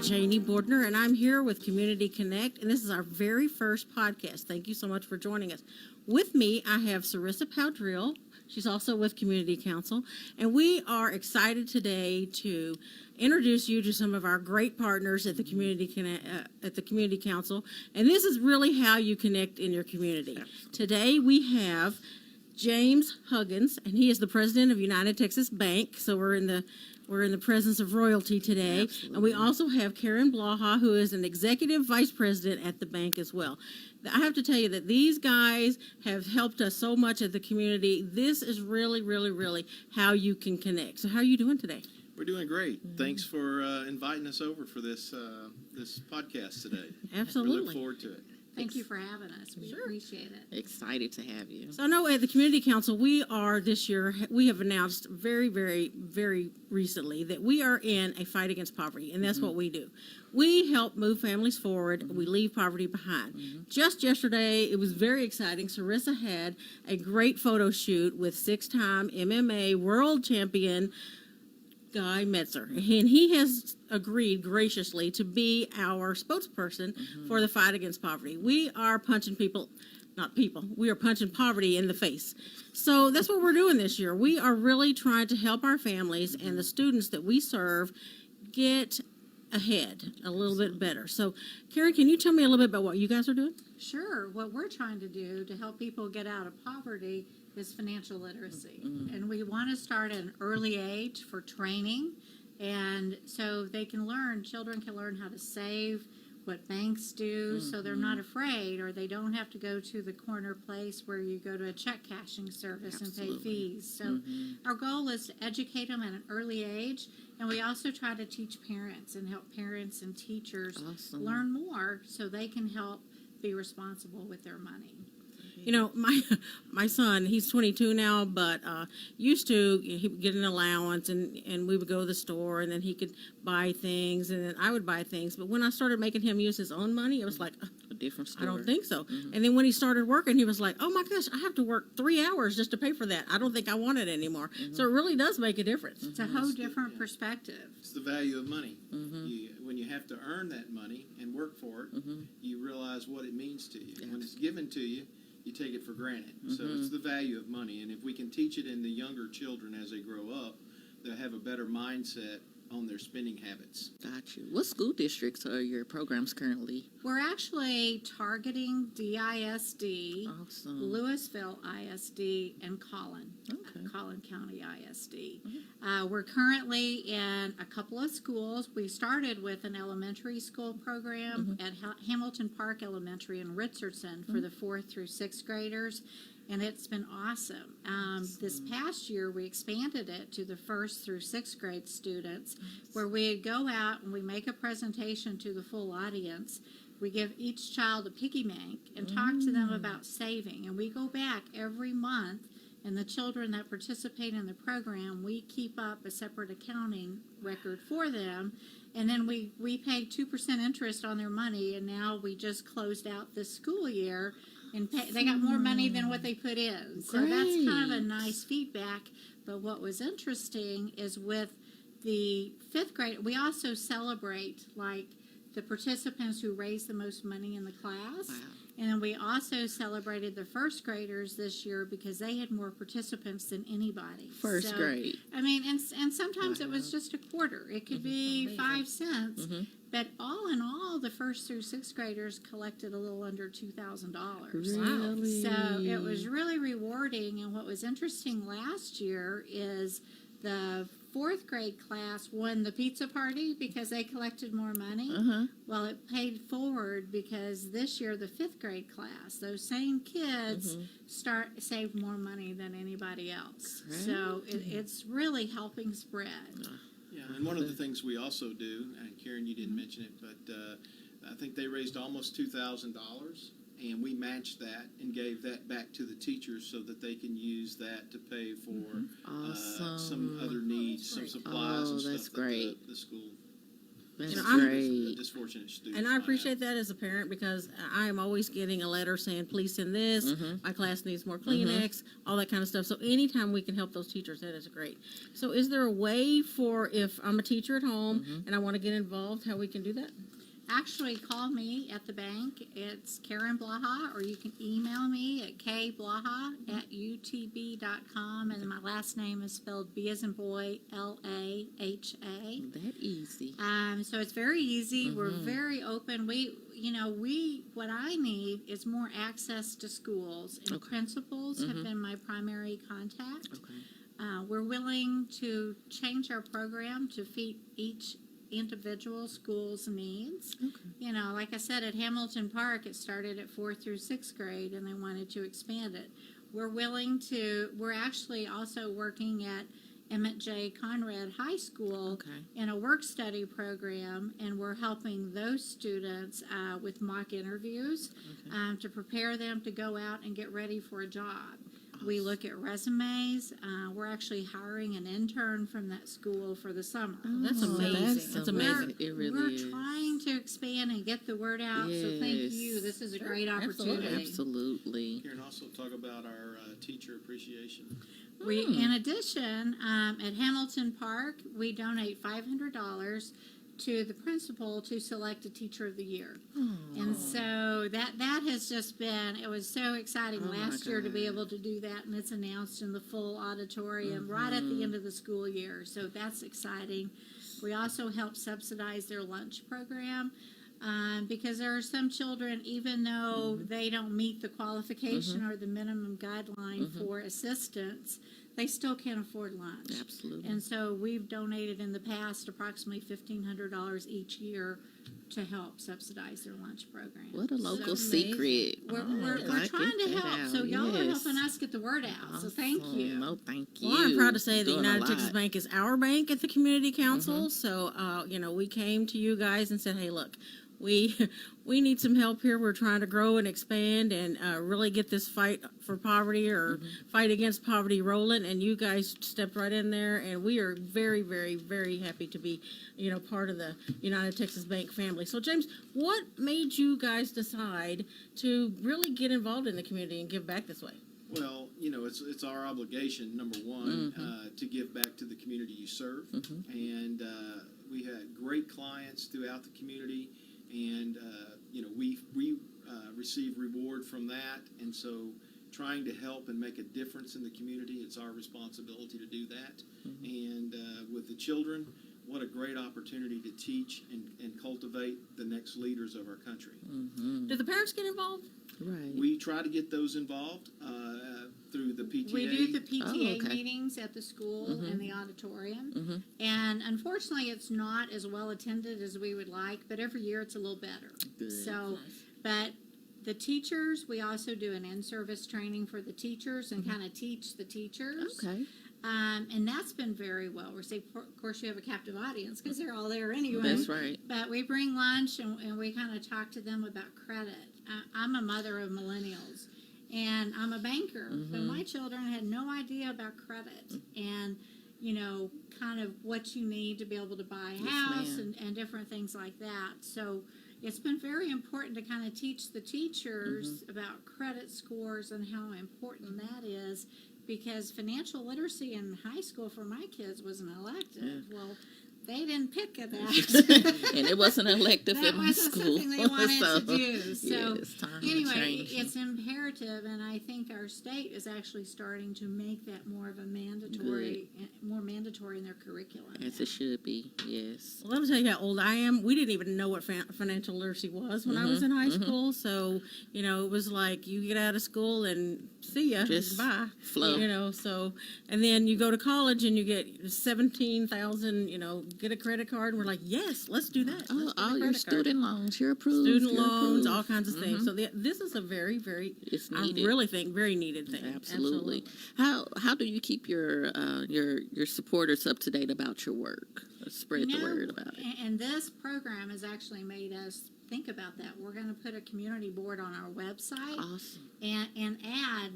Janie Bordner, and I'm here with Community Connect, and this is our very first podcast. Thank you so much for joining us. With me, I have Sarissa Powdrill. She's also with Community Council, and we are excited today to introduce you to some of our great partners at the Community Council, and this is really how you connect in your community. Absolutely. Today we have James Huggins, and he is the president of United Texas Bank, so we're in the presence of royalty today. Absolutely. And we also have Karen Blaha, who is an executive vice president at the bank as well. I have to tell you that these guys have helped us so much at the community. This is really, really, really how you can connect. So how are you doing today? We're doing great. Mm-hmm. Thanks for inviting us over for this podcast today. Absolutely. We look forward to it. Thank you for having us. We appreciate it. Excited to have you. So I know at the Community Council, we have announced very, very, very recently that we are in a fight against poverty, and that's what we do. We help move families forward. We leave poverty behind. Just yesterday, it was very exciting. Sarissa had a great photo shoot with 6-time MMA world champion Guy Metzer, and he has agreed graciously to be our spokesperson for the fight against poverty. We are punching we are punching poverty in the face. So that's what we're doing this year. We are really trying to help our families and the students that we serve get ahead a little bit better. So Karen, can you tell me a little bit about what you guys are doing? Sure. What we're trying to do to help people get out of poverty is financial literacy. And we want to start at an early age for training, and so children can learn how to save, what banks do, so they're not afraid, or they don't have to go to the corner place where you go to a check cashing service and pay fees. So our goal is to educate them at an early age, and we also try to teach parents and help parents and teachers learn more so they can help be responsible with their money. You know, my son, he's 22 now, but used to, he would get an allowance, and we would go to the store, and then he could buy things, and then I would buy things. But when I started making him use his own money, it was like, a different story. I don't think so. And then when he started working, he was like, oh my gosh, I have to work 3 hours just to pay for that. I don't think I want it anymore. So it really does make a difference. It's a whole different perspective. It's the value of money. When you have to earn that money and work for it, you realize what it means to you. When it's given to you, you take it for granted. So it's the value of money. And if we can teach it in the younger children as they grow up, they'll have a better mindset on their spending habits. Got you. What school districts are your programs currently? We're actually targeting DISD, Louisville ISD, and Collin County ISD. We're currently in a couple of schools. We started with an elementary school program at Hamilton Park Elementary in Richardson for the 4th through 6th graders, and it's been awesome. This past year, we expanded it to the 1st through 6th grade students, where we go out and we make a presentation to the full audience. We give each child a piggy bank and talk to them about saving. And we go back every month, and the children that participate in the program, we keep up a separate accounting record for them. And then we pay 2% interest on their money, and now we just closed out this school year, and they got more money than what they put in. So that's kind of a nice feedback. But what was interesting is with the 5th grade, we also celebrate like the participants who raised the most money in the class. Wow. And then we also celebrated the 1st graders this year because they had more participants than anybody. First grade. I mean, and sometimes it was just a quarter. It could be 5 cents. But all in all, the 1st through 6th graders collected a little under $2,000. Really? So it was really rewarding. And what was interesting last year is the 4th grade class won the pizza party because they collected more money. Well, it paid forward because this year the 5th grade class, those same kids saved more money than anybody else. So it's really helping spread. Yeah, and one of the things we also do, and Karen, you didn't mention it, but I think they raised almost $2,000, and we matched that and gave that back to the teachers so that they can use that to pay for Awesome. some other needs, some supplies and that's stuff great. that the school. That's You know, I'm- great. Disfortunate students. And I appreciate that as a parent because I am always getting a letter saying, please send this, Mm-hmm. my class needs more Kleenex, all that kind of stuff. So anytime we can help those teachers, that is great. So is there a way for, if I'm a teacher at home Mm-hmm. and I want to get involved, how we can do that? Actually, call me at the bank. It's Karen Blaha, or you can email me at kblaha@utb.com, and my last name is spelled B as in boy, Laha. That easy. So it's very easy. We're very open. What I need is more access to schools, and Okay. principals have been my primary contact. Okay. We're willing to change our program to fit each individual school's needs. Okay. Like I said, at Hamilton Park, it started at 4th through 6th grade, and they wanted to expand it. We're actually also working at Emmett J. Conrad High School Okay. in a work-study program, and we're helping those students with mock interviews to prepare them to go out and get ready for a job. We look at resumes. We're actually hiring an intern from that school for the summer. That's amazing. That's amazing. It really We're is. trying to expand and get the word out, so thank Yes. you. This is a great Absolutely. opportunity. Absolutely. Karen, also talk about our teacher appreciation. In addition, at Hamilton Park, we donate $500 to the principal to select a teacher of the year. And so that has just been, it was so exciting Oh, my last year to be God. able to do that, and it's announced in the full auditorium right at the end of the school year. So that's exciting. We also help subsidize their lunch program. Because there are some children, even though they don't meet the qualification or the minimum guideline for assistance, they still can't afford lunch. Absolutely. And so we've donated in the past approximately $1,500 each year to help subsidize their lunch program. What a local amazing. secret. We're I trying to get that help, so out. y'all are Yes. helping us get the word out. So thank Awesome. you. No, thank you. Well, I'm proud to say the Doing a United Texas lot. Bank is our bank at the Community Council. So, we came to you guys and said, hey, look, we need some help here. We're trying to grow and expand and really get this fight for poverty or fight against poverty rolling. And you guys stepped right in there. And we are very, very, very happy to be, part of the United Texas Bank family. So, James, what made you guys decide to really get involved in the community and give back this way? Well, it's our obligation, number one, to give back to the community you serve. And we had great clients throughout the community, and we receive reward from that. And so trying to help and make a difference in the community, it's our responsibility to do that. And with the children, what a great opportunity to teach and cultivate the next leaders of our country. Do the parents get involved? Right. We try to get those involved through the PTA. We do the PTA okay. meetings at the school in the auditorium. And unfortunately, it's not as well attended as we would like, but every year it's a little better. Good. So, but the teachers, we also do an in-service training for the teachers and kind of teach the teachers. Okay. And that's been very well received. Of course, you have a captive audience because they're all there anyway. That's right. But we bring lunch and we kind of talk to them about credit. I'm a mother of millennials, and I'm a banker. But my children had no idea about credit and, kind of what you need to be able to buy a house and different things like that. So it's been very important to kind of teach the teachers about credit scores and how important that is, because financial literacy in high school for my kids was an elective. Well, they didn't pick it that. And it wasn't elective That in my wasn't school. something they wanted So, to do. So it's time to anyway, change. it's imperative, and I think our state is actually starting to make that more of a more mandatory in their curriculum. As it should be, yes. Well, let me tell you how old I am. We didn't even know what financial literacy was when I was in high school. So, it was like you get out of school and see ya, Just bye. flow. So, and then you go to college and you get 17,000, get a credit card. And we're like, yes, let's do that. Oh, Let's get a all your credit card. student loans, you're approved. Student you're loans, approved. all kinds of things. So this is a very, very, It's I needed. really think, very needed thing. Absolutely. How do you keep your supporters up to date about your work? Spread the word about it. And this program has actually made us think about that. We're going to put a community board on our website. Awesome. And add,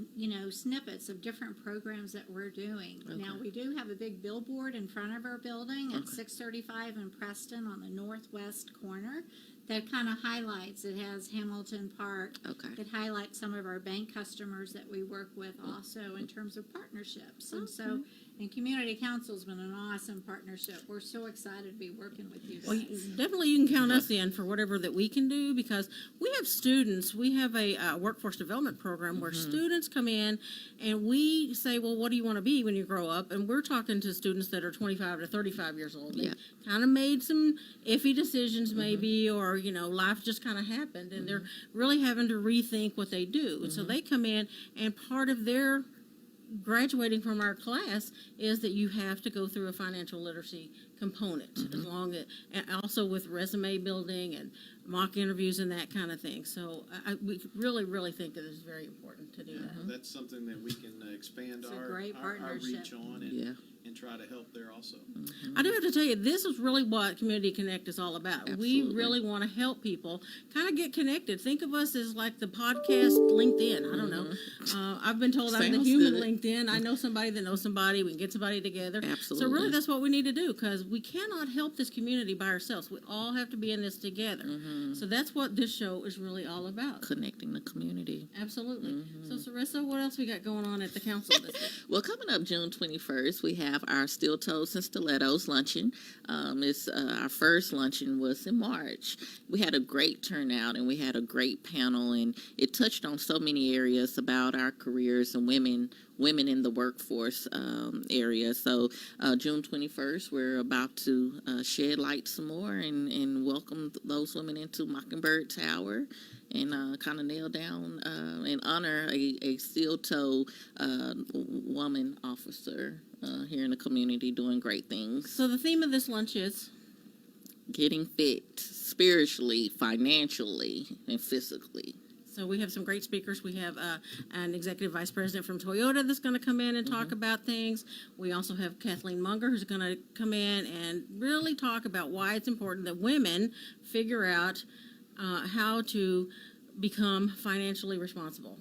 snippets of different programs that we're doing. Okay. Now, we do have a big billboard in front of our building at 635 in Preston on the northwest corner that kind of highlights. It has Hamilton Park. Okay. It highlights some of our bank customers that we work with also in terms of partnerships. And so, and Community Council's been an awesome partnership. We're so excited to be working with you guys. Well, definitely you can count us in for whatever that we can do, because we have students. We have a workforce development program where students come in and we say, well, what do you want to be when you grow up? And we're talking to students that are 25 to 35 years old. They kind of made some iffy decisions maybe, or, life just kind of happened, and they're really having to rethink what they do. And so they come in, and part of their graduating from our class is that you have to go through a financial literacy component, as long as, and also with resume building and mock interviews and that kind of thing. So we really think that it's very important to do that. That's something that we can expand It's a our great partnership. reach on and try to help there also. I do have to tell you, this is really what Community Connect is all about. Absolutely. We really want to help people kind of get connected. Think of us as like the podcast LinkedIn. I don't know. I've been told I'm the Sounds human good. LinkedIn. I know somebody that knows somebody. We can get somebody together. Absolutely. So really that's what we need to do, because we cannot help this community by ourselves. We all have to be in this together. So that's what this show is really all about. Connecting the community. Absolutely. So Sarissa, what else we got going on at the council this week? Well, coming up June 21st, we have our Steel Toes and Stilettos luncheon. It's our first luncheon was in March. We had a great turnout, and we had a great panel, and it touched on so many areas about our careers and women in the workforce area. So June 21st, we're about to shed light some more and welcome those women into Mockingbird Tower, and kind of nail down and honor a steel-toe woman officer here in the community doing great things. So the theme of this lunch is? Getting fit spiritually, financially, and physically. So we have some great speakers. We have an executive vice president from Toyota that's going to come in and talk about things. We also have Kathleen Munger, who's going to come in and really talk about why it's important that women figure out how to become financially responsible.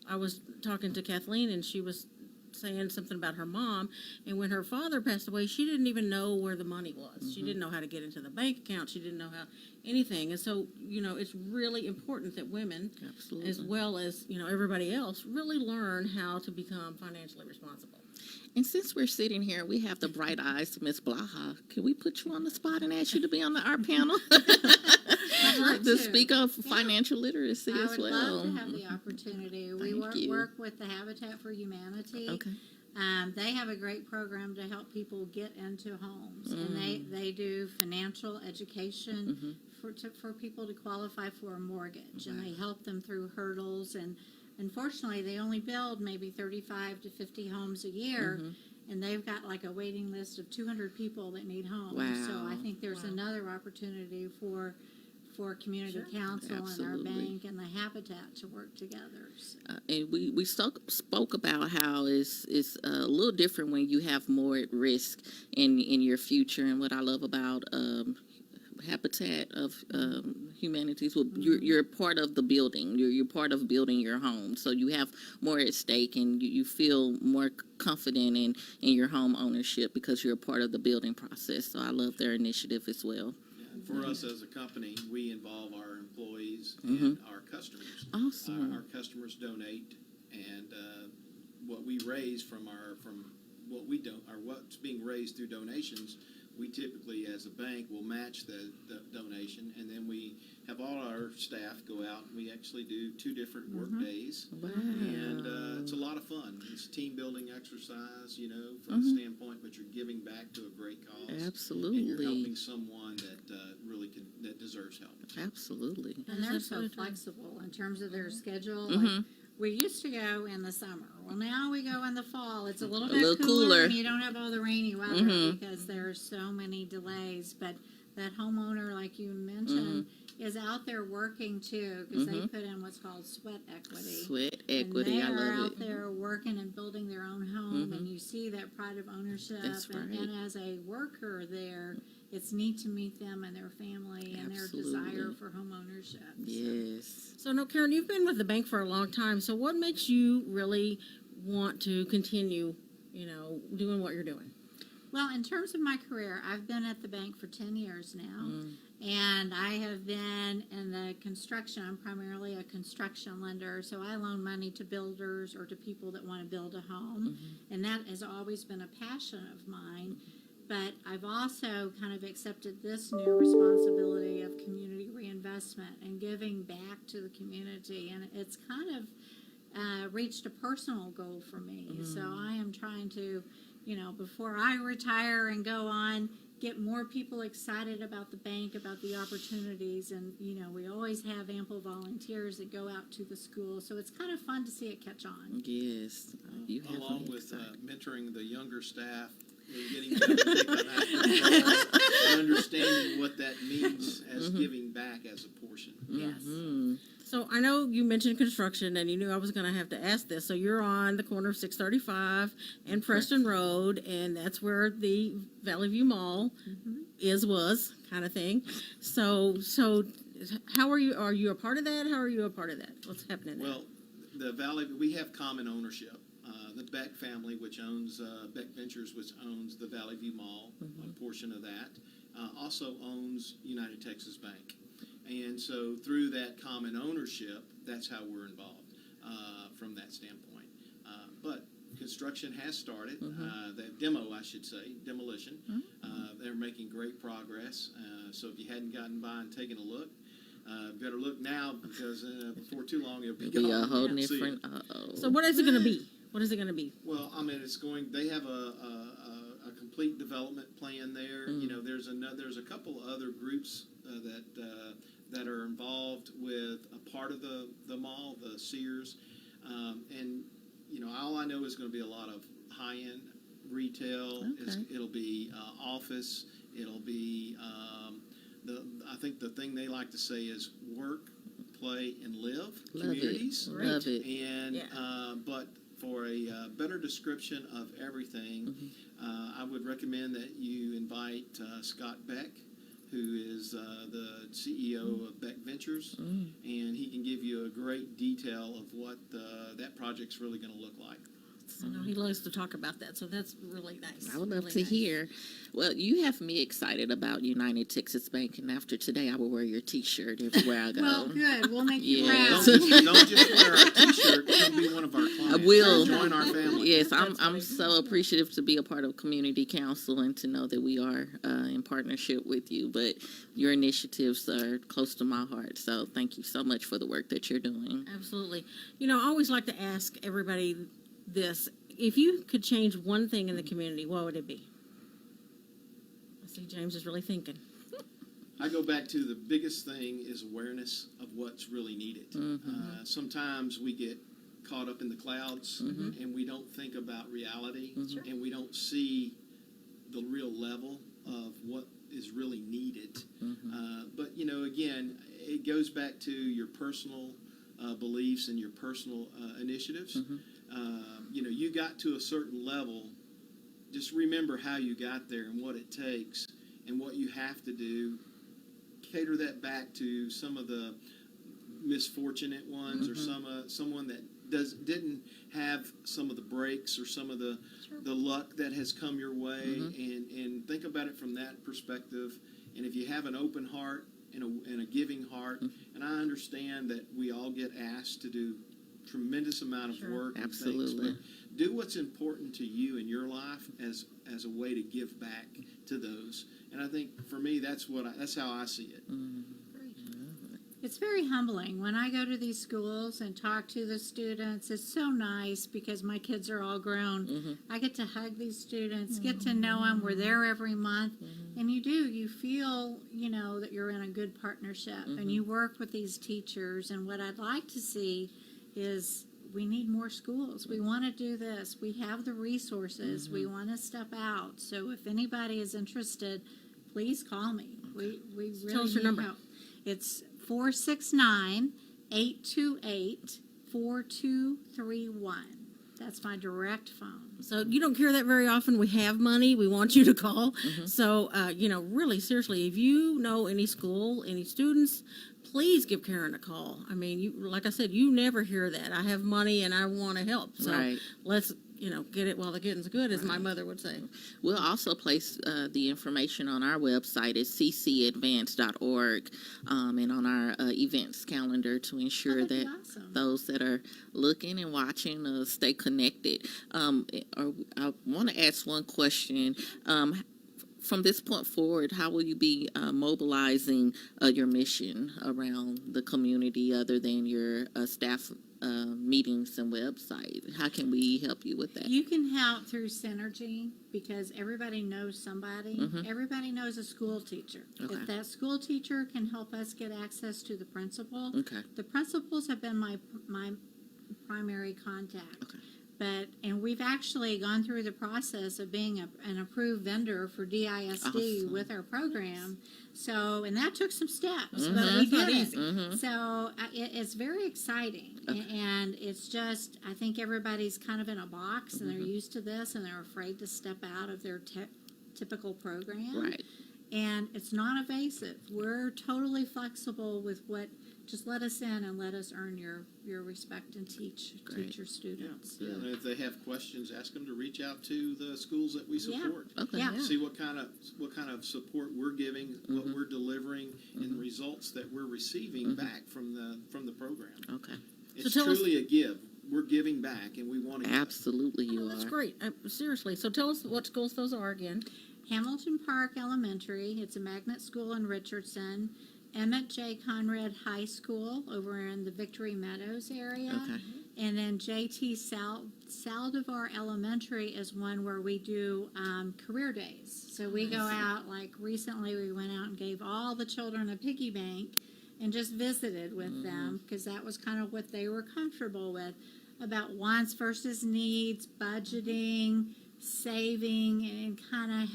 I was talking to Kathleen, and she was saying something about her mom, and when her father passed away, she didn't even know where the money was. She didn't know how to get into the bank account. She didn't know how anything. And so, it's really important that women, Absolutely. as well as, everybody else, really learn how to become financially responsible. And since we're sitting here, we have the bright eyes of Miss Blaha. Can we put you on the spot and ask you to be on our panel? I'd love to to. speak of financial literacy I as would well. love to have the opportunity. We Thank you. work with the Habitat for Humanity. Okay. They have a great program to help people get into homes, and they do financial education for people to qualify for a mortgage, and they help them through hurdles. And unfortunately, they only build maybe 35 to 50 homes a year. And they've got like a waiting list of 200 people that need homes. Wow. So I think there's another opportunity for community council Absolutely. and our bank and the Habitat to work together. So. And we spoke about how it's a little different when you have more at risk in your future. And what I love about Habitat of Humanities, well, you're part of the building. You're part of building your home, so you have more at stake, and you feel more confident in your home ownership because you're a part of the building process. So I love their initiative as well. And for us as a company, we involve our employees and our customers. Awesome. Our customers donate, and what we raise from what we don't, or what's being raised through donations, we typically, as a bank, will match the donation, and then we have all our staff go out. We actually do 2 different work days, Wow. and it's a lot of fun. It's a team building exercise, from the standpoint, but you're giving back to a great cause. Absolutely. And you're helping someone that really that deserves help. Absolutely. And they're so flexible in terms of their schedule. Like, we used to go in the summer. Well, now we go in the fall. It's a little bit little cooler. and you don't have all the rainy weather because there are so many delays. But that homeowner, like you mentioned, is out there working too, because they put in what's called sweat equity. Sweat equity, And I they are love out it. there working and building their own home, and you see that pride of ownership. That's right. And as a worker there, it's neat to meet them and their family and their desire Absolutely. for home ownership. Yes. So, no, Karen, you've been with the bank for a long time. So, what makes you really want to continue, doing what you're doing? Well, in terms of my career, I've been at the bank for 10 years now, and I have been in the construction. I'm primarily a construction lender, so I loan money to builders or to people that want to build a home, and that has always been a passion of mine. But I've also kind of accepted this new responsibility of community reinvestment and giving back to the community, and it's kind of reached a personal goal for me. So I am trying to, before I retire and go on, get more people excited about the bank, about the opportunities, and we always have ample volunteers that go out to the school, so it's kind of fun to see it catch on. Yes. You have Along me with excited. mentoring the younger staff and getting them to take an active role and understanding what that means as giving back as a portion. Yes. So, I know you mentioned construction, and you knew I was going to have to ask this. So, you're on the corner of 635 and Preston Road, and that's where the Valley View Mall was kind of thing. So how are you? Are you a part of that? How are you a part of that? What's happening there? Well, the Valley, we have common ownership. The Beck family, which owns Beck Ventures, which owns the Valley View Mall, a portion of that, also owns United Texas Bank. And so through that common ownership, that's how we're involved from that standpoint. But construction has started, the demo, I should say, demolition. They're making great progress. So if you hadn't gotten by and taken a look, better look now, because before too long it'll be It'll be gone. a whole You won't see it. different. Uh-oh. So what is it going to be? What is it going to be? Well, I mean, they have a complete development plan there. There's a couple other groups that are involved with a part of the mall, the Sears, and all I know is going to be a lot of high-end retail. Okay. It'll be office. It'll be I think the thing they like to say is work, play, and live Love communities. it. Love it. And Yeah. but for a better description of everything, I would recommend that you invite Scott Beck, who is the CEO of Beck Ventures, and he can give you a great detail of what that project's really going to look like. I know he loves to talk about that, so that's really nice. I would love Really to nice. hear. Well, you have me excited about United Texas Bank, and after today, I will wear your T-shirt everywhere I go. Well, good. We'll make you Yes. proud. Don't just wear our T-shirt. Come be one of our clients. I will. Join our family. Yes, That's I'm funny. so appreciative to be a part of community council and to know that we are in partnership with you. But your initiatives are close to my heart, so thank you so much for the work that you're doing. Absolutely. I always like to ask everybody this. If you could change one thing in the community, what would it be? I see James is really thinking. I go back to the biggest thing is awareness of what's really needed. Sometimes we get caught up in the clouds and we don't think about reality and we don't see the real level of what is really needed. But, again, it goes back to your personal beliefs and your personal initiatives. You got to a certain level. Just remember how you got there and what it takes and what you have to do. Cater that back to some of the misfortunate ones or someone that didn't have some of the breaks or some of the luck that has come your way, and think about it from that perspective. And if you have an open heart and a giving heart, and I understand that we all get asked to do tremendous amount of work and Absolutely. things, but do what's important to you in your life as a way to give back to those. And I think for me, that's how I see it. It's very humbling. When I go to these schools and talk to the students, it's so nice because my kids are all grown. I get to hug these students, get to know them. We're there every month. And you feel, that you're in a good partnership. And you work with these teachers. And what I'd like to see is we need more schools. We want to do this. We have the resources. We want to step out. So if anybody is interested, please call me. We really Tell us your need number. help. It's 469-828-4231. That's my direct phone. So you don't hear that very often. We have money. We want you to call. So, really, seriously, if you know any school, any students, please give Karen a call. I mean, like I said, you never hear that. I have money and I want to help. So Right. let's, get it while the getting's good, as my mother would say. We'll also place the information on our website at ccadvance.org and on our events calendar to ensure that'd be that awesome. those that are looking and watching stay connected. I want to ask one question. From this point forward, how will you be mobilizing your mission around the community other than your staff meetings and website? How can we help you with that? You can help through synergy because everybody knows somebody. Everybody knows a school teacher. Okay. If that school teacher can help us get access to the principal, Okay. the principals have been my primary contact. Okay. And we've actually gone through the process of being an approved vendor for DISD Awesome. with our program. So, and that took some steps, but we That's not did easy. it. So it's very exciting. And it's just, I think everybody's kind of in a box and they're used to this and they're afraid to step out of their typical program. Right. And it's not evasive. We're totally flexible with just let us in and let us earn your respect and teach your students. Yeah. And if they have questions, ask them to reach out to the schools that we support. Okay. Yeah. See what kind of support we're giving, what we're delivering, and the results that we're receiving back from the program. Okay. It's tell us- truly a give. We're giving back, and we want to give. Absolutely, you That's are. great. Seriously. So tell us what schools those are again. Hamilton Park Elementary, it's a magnet school in Richardson. Emmett J. Conrad High School over in the Victory Meadows area. Okay. And then J.T. Saldivar Elementary is one where we do career days. So we go out, like recently we went out and gave all the children a piggy bank and just visited with them because that was kind of what they were comfortable with about wants versus needs, budgeting, saving, and kind of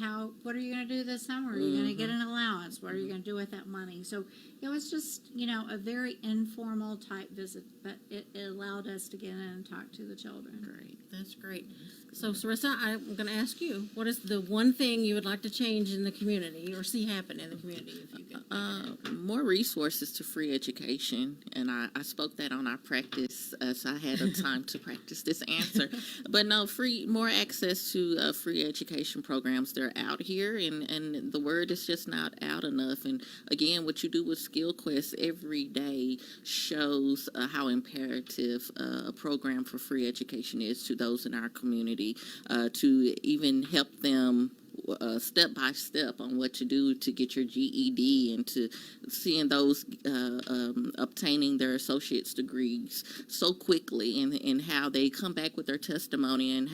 what are you going to do this summer? Are you going to get an allowance? What are you going to do with that money? So it was just, a very informal type visit, but it allowed us to get in and talk to the children. Great. That's great. So, Sarissa, I'm going to ask you, what is the one thing you would like to change in the community or see happen in the community if you could? More resources to free education, and I spoke that on our practice, so I had a time to practice this answer. But no, more access to free education programs. They're out here, and the word is just not out enough. And again, what you do with SkillQuest every day shows how imperative a program for free education is to those in our community, to even help them step by step on what to do to get your GED and to seeing those obtaining their associate's degrees so quickly and how they come back with their testimony and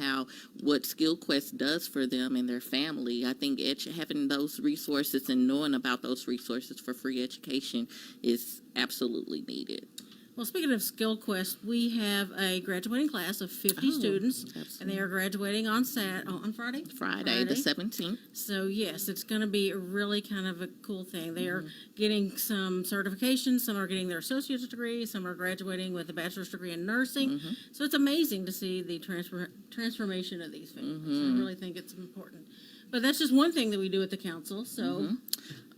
what SkillQuest does for them and their family. I think having those resources and knowing about those resources for free education is absolutely needed. Well, speaking of SkillQuest, we have a graduating class of 50 students, and they are graduating on Friday? Friday, the 17th. So, yes, it's going to be really kind of a cool thing. They are getting some certifications. Some are getting their associate's degree. Some are graduating with a bachelor's degree in nursing. So it's amazing to see the transformation of these families. I really think it's important. But that's just one thing that we do at the council, so...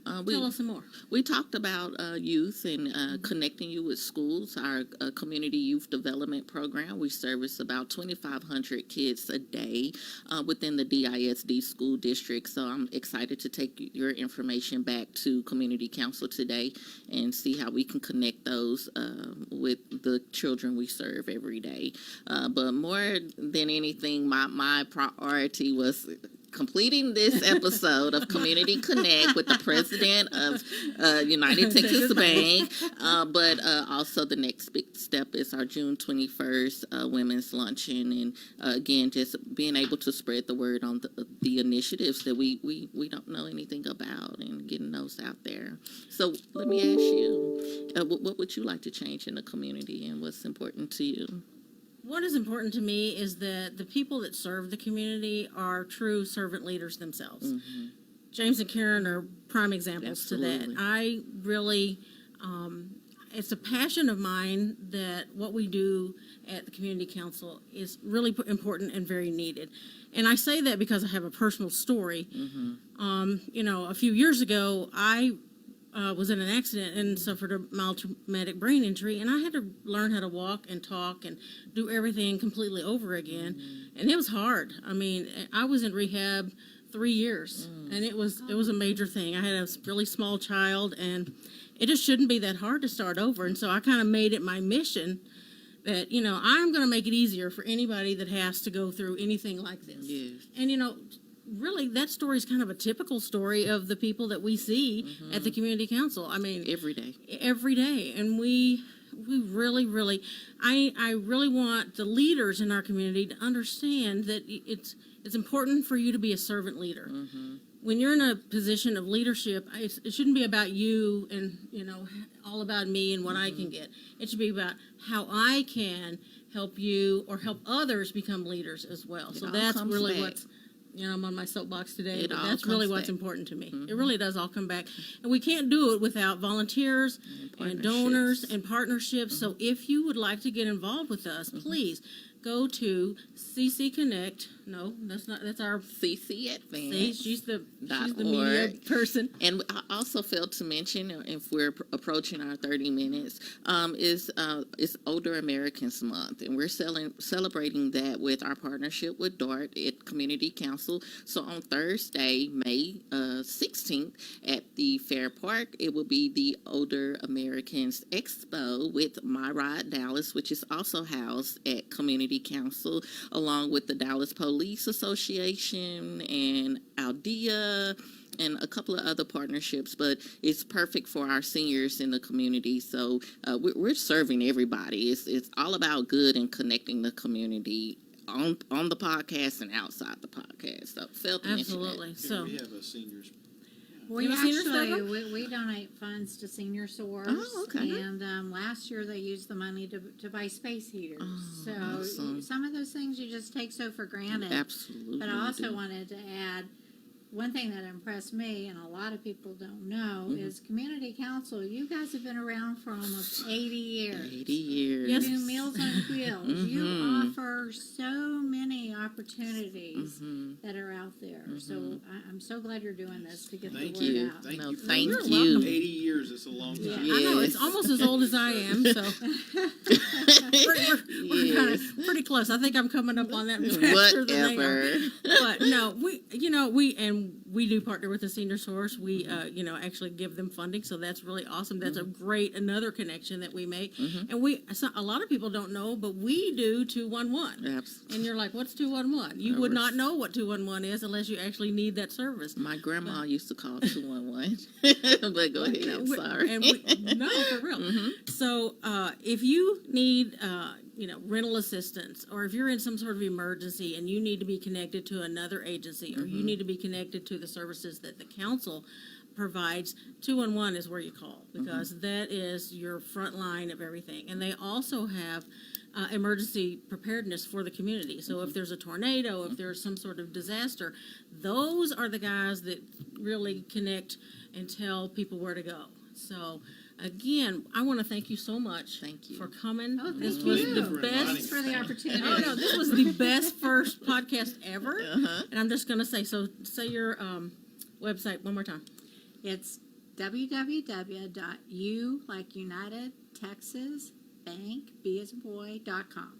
Tell us some more. We talked about youth and connecting you with schools. Our community youth development program. We service about 2,500 kids a day within the DISD school district. So I'm excited to take your information back to Community Council today and see how we can connect those with the children we serve every day. But more than anything, my priority was completing this episode of Community Connect with the president of United Texas Bank, but also the next big step is our June 21st Women's Luncheon, and again, just being able to spread the word on the initiatives that we don't know anything about and getting those out there. So let me ask you, what would you like to change in the community and what's important to you? What is important to me is that the people that serve the community are true servant leaders themselves. James and Karen are prime examples to Absolutely. that. I really, it's a passion of mine that what we do at the community council is really important and very needed. And I say that because I have a personal story. A few years ago, I was in an accident and suffered a mild traumatic brain injury, and I had to learn how to walk and talk and do everything completely over again. And it was hard. I mean, I was in rehab 3 years, and it was a major thing. I had a really small child, and it just shouldn't be that hard to start over. And so I kind of made it my mission that, I'm going to make it easier for anybody that has to go through anything like this. Yes. And, really, that story is kind of a typical story of the people that we see at the community council. I mean, Every day. every day. And we really, really, I really want the leaders in our community to understand that it's important for you to be a servant leader. When you're in a position of leadership, it shouldn't be about you and, all about me and what I can get. It should be about how I can help you or help others become leaders as well. So all that's comes really back. what's, I'm on my soapbox today, It but all that's really comes what's back. important to me. It really does all come back. And we can't do it without volunteers and donors and partnerships. So if you would like to get involved with us, please go to CC Connect. No, that's our CC Advance. see, she's the .org. media person. And I also failed to mention, if we're approaching our 30 minutes, is Older Americans Month, and we're celebrating that with our partnership with DART at Community Council. So on Thursday, May 16th, at the Fair Park, it will be the Older Americans Expo with My Ride Dallas, which is also housed at Community Council, along with the Dallas Police Association and Aldea and a couple of other partnerships. But it's perfect for our seniors in the community. So we're serving everybody. It's all about good and connecting the community on the podcast and outside the podcast. So failed to mention that. Absolutely. So We have a seniors. We You have a senior actually, we donate funds to Senior Source. Oh, okay. And last year they used the money to buy space heaters. So awesome. some of those things you just take so for granted. Absolutely. But I also do. wanted to add, one thing that impressed me, and a lot of people don't know, is Community Council, you guys have been around for almost 80 years. 80 years. Yes. You do Meals on Wheels. You offer so many opportunities that are out there. So I'm so glad you're doing this to get Thank the you. word out. Thank No, you. thank You're you. welcome. 80 years, it's a long time. Yeah. I know it's Yes. almost as old as I am, so we're kind of pretty close. I think I'm coming up on that faster than they are. Whatever. But no, we do partner with the Senior Source. We actually give them funding, so that's really awesome. That's another connection that we make. And a lot of people don't know, but we do 211. Absolutely. And you're like, what's 211? You would not know what 211 is unless you actually need that service. My grandma used to call 211. But go ahead. Sorry. No, for real. So if you need rental assistance, or if you're in some sort of emergency and you need to be connected to another agency, or you need to be connected to the services that the council provides, 211 is where you call, because that is your front line of everything. And they also have emergency preparedness for the community. So if there's a tornado, if there's some sort of disaster, those are the guys that really connect and tell people where to go. So again, I want to thank you so much. Thank you. For coming. Oh, This thank was you. the For best. inviting Thanks for the opportunity. Oh no, this was the best first podcast ever. And I'm just gonna say say your website one more time. It's www.u like United Texas Bank B.com.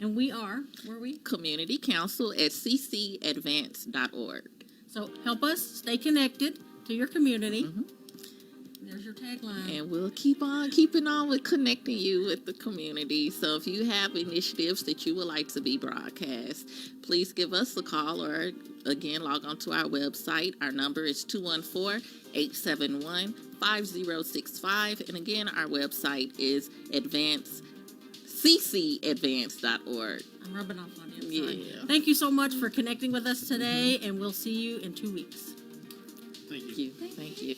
And we are where we. Community Council at ccadvance.org. So help us stay connected to your community. There's your tagline. And we'll keep on keeping on with connecting you with the community. So if you have initiatives that you would like to be broadcast, please give us a call, or again, log on to our website. Our number is 214-871-5065. And again, our website is ccadvance.org. I'm rubbing off on you. I'm sorry. Yeah. Thank you so much for connecting with us today, and we'll see you in 2 weeks. Thank you. Thank you. Thank you.